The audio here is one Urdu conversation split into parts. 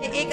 ایک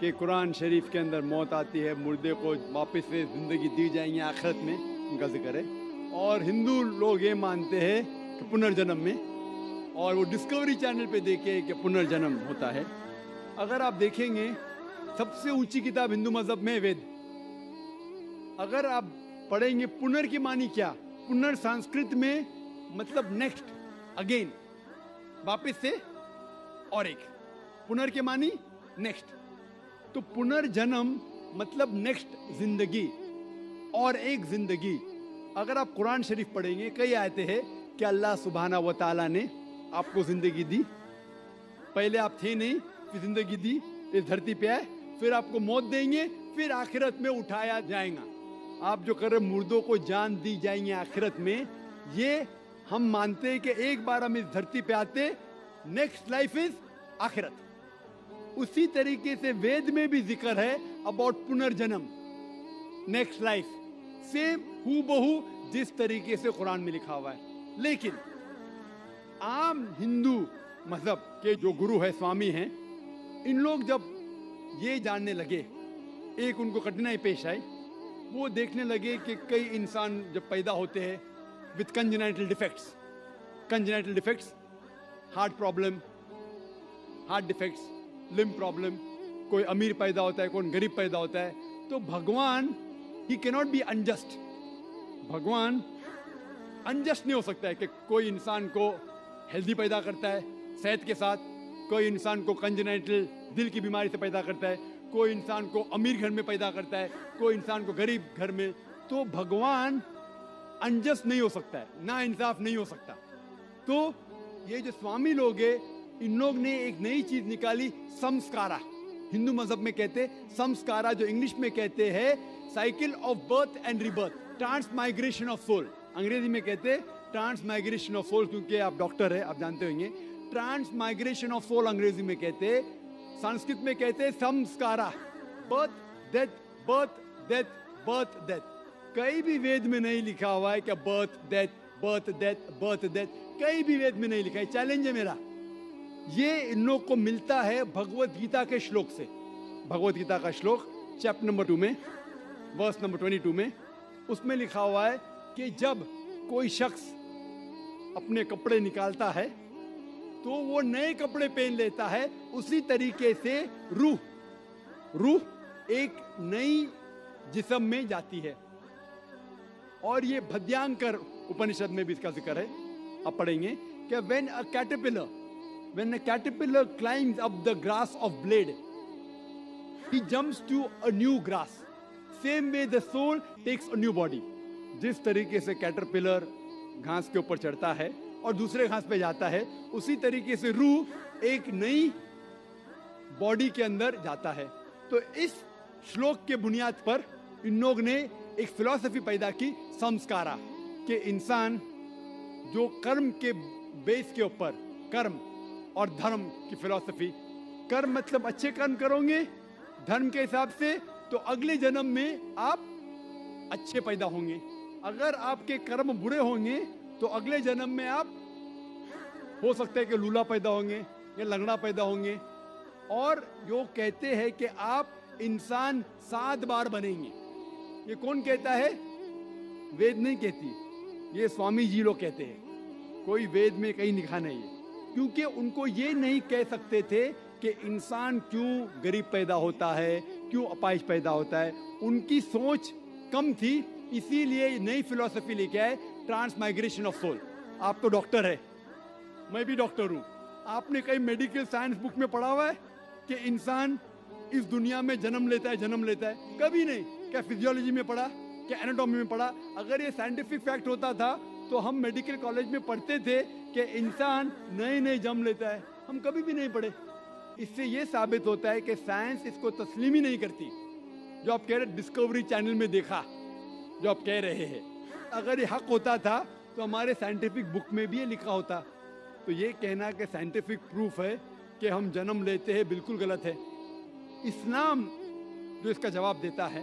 کہ قرآن شریف کے اندر موت آتی ہے, مردے کو واپس سے زندگی دی جائیں گی آخرت میں, ان کا ذکر ہے. اور ہندو لوگ یہ مانتے ہیں کہ پنرجنم میں, اور وہ ڈسکوری چینل پہ دیکھے کہ پنرجنم ہوتا ہے. اگر آپ دیکھیں گے سب سے اونچی کتاب ہندو مذہب میں وید. اگر آپ پڑھیں گے پنر کی معنی کیا, پنر سنسکرت میں مطلب نیکسٹ, اگین, واپس سے اور ایک. پنر کے معنی نیکسٹ. تو پنرجنم مطلب نیکسٹ زندگی اور ایک زندگی. اگر آپ قرآن شریف پڑھیں گے کئی آیتیں ہیں کہ اللہ سبحانہ و تعالیٰ نے آپ کو زندگی دی, پہلے آپ تھے نہیں, پھر زندگی دی, اس دھرتی پہ آئے, پھر آپ کو موت دیں گے, پھر آخرت میں اٹھایا جائے گا. آپ جو کر رہے مردوں کو جان دی جائیں گے آخرت میں, یہ ہم مانتے ہیں کہ ایک بار ہم اس دھرتی پہ آتے, نیکسٹ لائف از آخرت. اسی طریقے سے وید میں بھی ذکر ہے اباؤٹ پنرجنم, نیکسٹ لائف, سیم ہو بہو جس طریقے سے قرآن میں لکھا ہوا ہے. لیکن عام ہندو مذہب کے جو گرو ہے, سوامی ہیں, ان لوگ جب یہ جاننے لگے, ایک ان کو کٹھنائی پیش آئی. وہ دیکھنے لگے کہ کئی انسان جب پیدا ہوتے ہیں with congenital defects, heart problem, heart defects, limb problem, کوئی امیر پیدا ہوتا ہے, کوئی غریب پیدا ہوتا ہے. تو بھگوان ہی کیناٹ بی انجسٹ. بھگوان انجسٹ نہیں ہو سکتا ہے کہ کوئی انسان کو ہیلدی پیدا کرتا ہے صحت کے ساتھ, کوئی انسان کو کنجنائٹل دل کی بیماری سے پیدا کرتا ہے, کوئی انسان کو امیر گھر میں پیدا کرتا ہے, کوئی انسان کو غریب گھر میں. تو بھگوان انجسٹ نہیں ہو سکتا ہے, نا انصاف نہیں ہو سکتا. تو یہ جو سوامی لوگ ہیں, ان لوگ نے ایک نئی چیز نکالی, سمسکارا. ہندو مذہب میں کہتے سمسکارا, جو انگلش میں کہتے ہیں cycle of birth and rebirth, transmigration of soul. انگریزی میں کہتے ٹرانس مائگریشن آف سول, کیونکہ آپ ڈاکٹر ہیں, آپ جانتے ہوں گے. ٹرانس مائگریشن آف سول انگریزی میں کہتے, سنسکرت میں کہتے سمسکارا, birth death, birth death, birth death. کہیں بھی وید میں نہیں لکھا ہوا ہے کہ birth death, birth death, birth death, کہیں بھی وید میں نہیں لکھا ہے. چیلنج ہے میرا. یہ ان لوگ کو ملتا ہے بھگوت گیتا کے شلوک سے. بھگوت گیتا کا شلوک چیپٹر نمبر 2 میں, ورس نمبر 22 میں, اس میں لکھا ہوا ہے کہ جب کوئی شخص اپنے کپڑے نکالتا ہے تو وہ نئے کپڑے پہن لیتا ہے. اسی طریقے سے روح ایک نئی جسم میں جاتی ہے. اور یہ بھدیانکر اپنشد میں بھی اس کا ذکر ہے, آپ پڑھیں گے کہ when a caterpillar climbs up the grass of blade, he jumps to a new grass. Same way the soul takes a new body. جس طریقے سے کیٹرپلر گھاس کے اوپر چڑھتا ہے اور دوسرے گھاس پہ جاتا ہے, اسی طریقے سے روح ایک نئی باڈی کے اندر جاتا ہے. تو اس شلوک کے بنیاد پر ان لوگ نے ایک فلسفی پیدا کی, سمسکارا, کہ انسان جو کرم کے بیس کے اوپر, کرم اور دھرم کی فلسفی, کرم مطلب اچھے کرم کرو گے دھرم کے حساب سے تو اگلے جنم میں آپ اچھے پیدا ہوں گے. اگر آپ کے کرم برے ہوں گے تو اگلے جنم میں آپ ہو سکتا ہے کہ لولا پیدا ہوں گے یا لنگڑا پیدا ہوں گے. اور جو کہتے ہیں کہ آپ انسان 7 بار بنیں گے. یہ کون کہتا ہے؟ وید نہیں کہتی, یہ سوامی جی لوگ کہتے ہیں. کوئی وید میں کہیں لکھا نہیں ہے, کیونکہ ان کو یہ نہیں کہہ سکتے تھے کہ انسان کیوں غریب پیدا ہوتا ہے, کیوں اپائش پیدا ہوتا ہے. ان کی سوچ کم تھی, اسی لیے نئی فلسفی لے کے آئے, ٹرانس مائگریشن آف سول. آپ تو ڈاکٹر ہے, میں بھی ڈاکٹر ہوں. آپ نے کہیں میڈیکل سائنس بک میں پڑھا ہوا ہے کہ انسان اس دنیا میں جنم لیتا ہے؟ کبھی نہیں. کیا فزیولوجی میں پڑھا, کیا ایناٹومی میں پڑھا؟ اگر یہ سائنٹیفک فیکٹ ہوتا تھا تو ہم میڈیکل کالج میں پڑھتے تھے کہ انسان نئے جنم لیتا ہے. ہم کبھی بھی نہیں پڑھے. اس سے یہ ثابت ہوتا ہے کہ سائنس اس کو تسلیم ہی نہیں کرتی. جو آپ کہہ رہے ڈسکوری چینل میں دیکھا, جو آپ کہہ رہے ہیں, اگر یہ حق ہوتا تھا تو ہمارے سائنٹیفک بک میں بھی یہ لکھا ہوتا. تو یہ کہنا کہ سائنٹیفک پروف ہے کہ ہم جنم لیتے ہیں بالکل غلط ہے. اسلام جو اس کا جواب دیتا ہے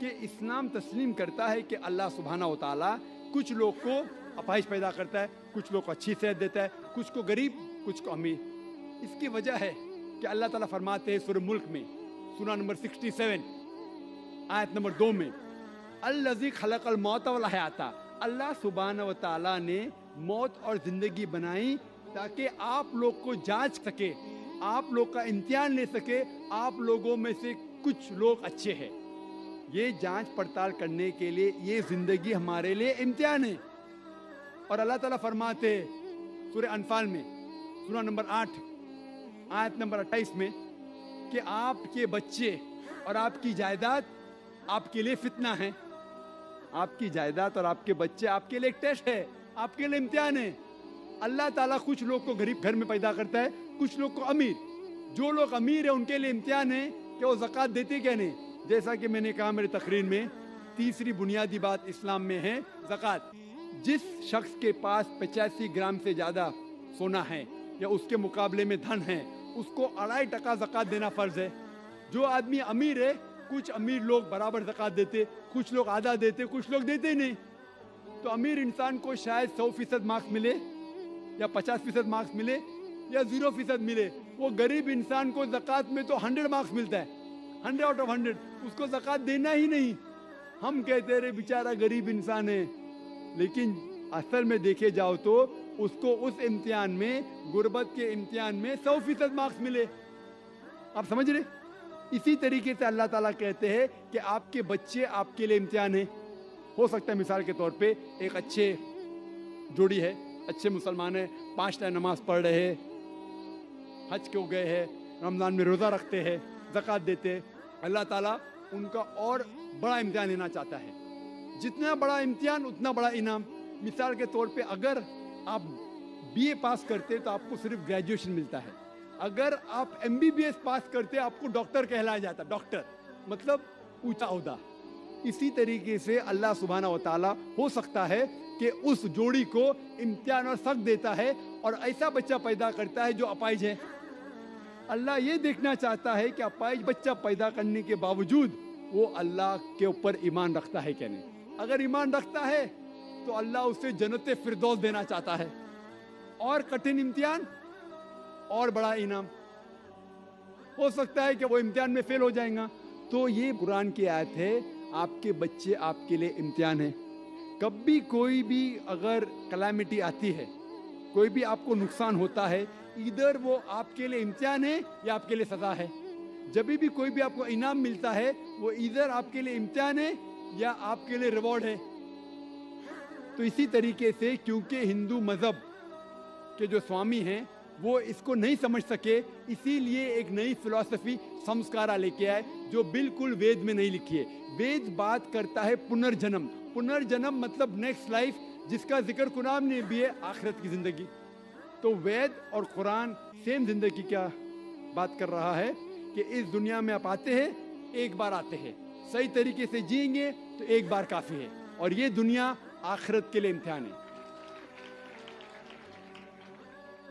کہ اسلام تسلیم کرتا ہے کہ اللہ سبحانہ و تعالیٰ کچھ لوگ کو اپائش پیدا کرتا ہے, کچھ لوگ کو اچھی صحت دیتا ہے, کچھ کو غریب, کچھ کو امیر. اس کی وجہ ہے کہ اللہ تعالیٰ فرماتے ہیں سورہ ملک میں, سورہ نمبر 67 آیت نمبر 2 میں, الذی خلق الموت والحیات, اللہ سبحانہ و تعالیٰ نے موت اور زندگی بنائی تاکہ آپ لوگ کو جانچ سکے, آپ لوگ کا امتحان لے سکے, آپ لوگوں میں سے کچھ لوگ اچھے ہیں. یہ جانچ پڑتال کرنے کے لیے یہ زندگی ہمارے لیے امتحان ہے. اور اللہ تعالیٰ فرماتے سورہ انفال میں سورہ نمبر 8 آیت نمبر 28 میں کہ آپ کے بچے اور آپ کی جائیداد آپ کے لیے فتنہ ہے. آپ کی جائیداد اور آپ کے بچے آپ کے لیے ایک ٹیسٹ ہے, آپ کے لیے امتحان ہے. اللہ تعالیٰ کچھ لوگ کو غریب گھر میں پیدا کرتا ہے, کچھ لوگ کو امیر. جو لوگ امیر ہیں ان کے لیے امتحان ہے کہ وہ زکوٰۃ دیتے کیا نہیں. جیسا کہ میں نے کہا میری تقریر میں, تیسری بنیادی بات اسلام میں ہے زکوٰۃ. جس شخص کے پاس 85 گرام سے زیادہ سونا ہے یا اس کے مقابلے میں دھن ہے, اس کو 2.5% زکوٰۃ دینا فرض ہے. جو آدمی امیر ہے, کچھ امیر لوگ برابر زکوٰۃ دیتے, کچھ لوگ آدھا دیتے, کچھ لوگ دیتے نہیں. تو امیر انسان کو شاید 100% مارکس ملے یا 50% مارکس ملے یا 0% ملے. وہ غریب انسان کو زکوٰۃ میں تو 100 مارکس ملتا ہے, 100 out of 100. اس کو زکوٰۃ دینا ہی نہیں. ہم کہتے رہے بیچارہ غریب انسان ہے, لیکن اصل میں دیکھے جاؤ تو اس کو اس امتحان میں, غربت کے امتحان میں 100% مارکس ملے. آپ سمجھ رہے؟ اسی طریقے سے اللہ تعالیٰ کہتے ہیں کہ آپ کے بچے آپ کے لیے امتحان ہے. ہو سکتا ہے مثال کے طور پہ ایک اچھے جوڑی ہے, اچھے مسلمان ہیں, 5 ٹائم نماز پڑھ رہے ہیں, حج کو گئے ہیں, رمضان میں روزہ رکھتے ہیں, زکوٰۃ دیتے. اللہ تعالیٰ ان کا اور بڑا امتحان لینا چاہتا ہے. جتنا بڑا امتحان اتنا بڑا انعام. مثال کے طور پہ اگر آپ BA پاس کرتے تو آپ کو صرف گریجویشن ملتا ہے. اگر آپ MBBS پاس کرتے آپ کو ڈاکٹر کہلایا جاتا. ڈاکٹر مطلب اونچا عہدہ. اسی طریقے سے اللہ سبحانہ و تعالیٰ ہو سکتا ہے کہ اس جوڑی کو امتحان اور سخت دیتا ہے اور ایسا بچہ پیدا کرتا ہے جو اپائج ہے. اللہ یہ دیکھنا چاہتا ہے کہ اپائج بچہ پیدا کرنے کے باوجود وہ اللہ کے اوپر ایمان رکھتا ہے کہ نہیں. اگر ایمان رکھتا ہے تو اللہ اسے جنت فردوس دینا چاہتا ہے. اور کٹھن امتحان اور بڑا انعام. ہو سکتا ہے کہ وہ امتحان میں فیل ہو جائیں گا. تو یہ قرآن کی آیت ہے, آپ کے بچے آپ کے لیے امتحان ہے. کبھی کوئی بھی اگر کلیمٹی آتی ہے, کوئی بھی آپ کو نقصان ہوتا ہے, ادھر وہ آپ کے لیے امتحان ہے یا آپ کے لیے سزا ہے. جب بھی کوئی بھی آپ کو انعام ملتا ہے وہ ادھر آپ کے لیے امتحان ہے یا آپ کے لیے ریوارڈ ہے. تو اسی طریقے سے کیونکہ ہندو مذہب کے جو سوامی ہیں وہ اس کو نہیں سمجھ سکے, اسی لیے ایک نئی فلسفی سمسکارا لے کے آئے جو بالکل وید میں نہیں لکھی ہے. وید بات کرتا ہے پنرجنم. پنرجنم مطلب نیکسٹ لائف, جس کا ذکر قرآن نے بھی ہے, آخرت کی زندگی. تو وید اور قرآن سیم زندگی کیا بات کر رہا ہے کہ اس دنیا میں آپ آتے ہیں, ایک بار آتے ہیں, صحیح طریقے سے جئیں گے تو ایک بار کافی ہے, اور یہ دنیا آخرت کے لیے امتحان ہے.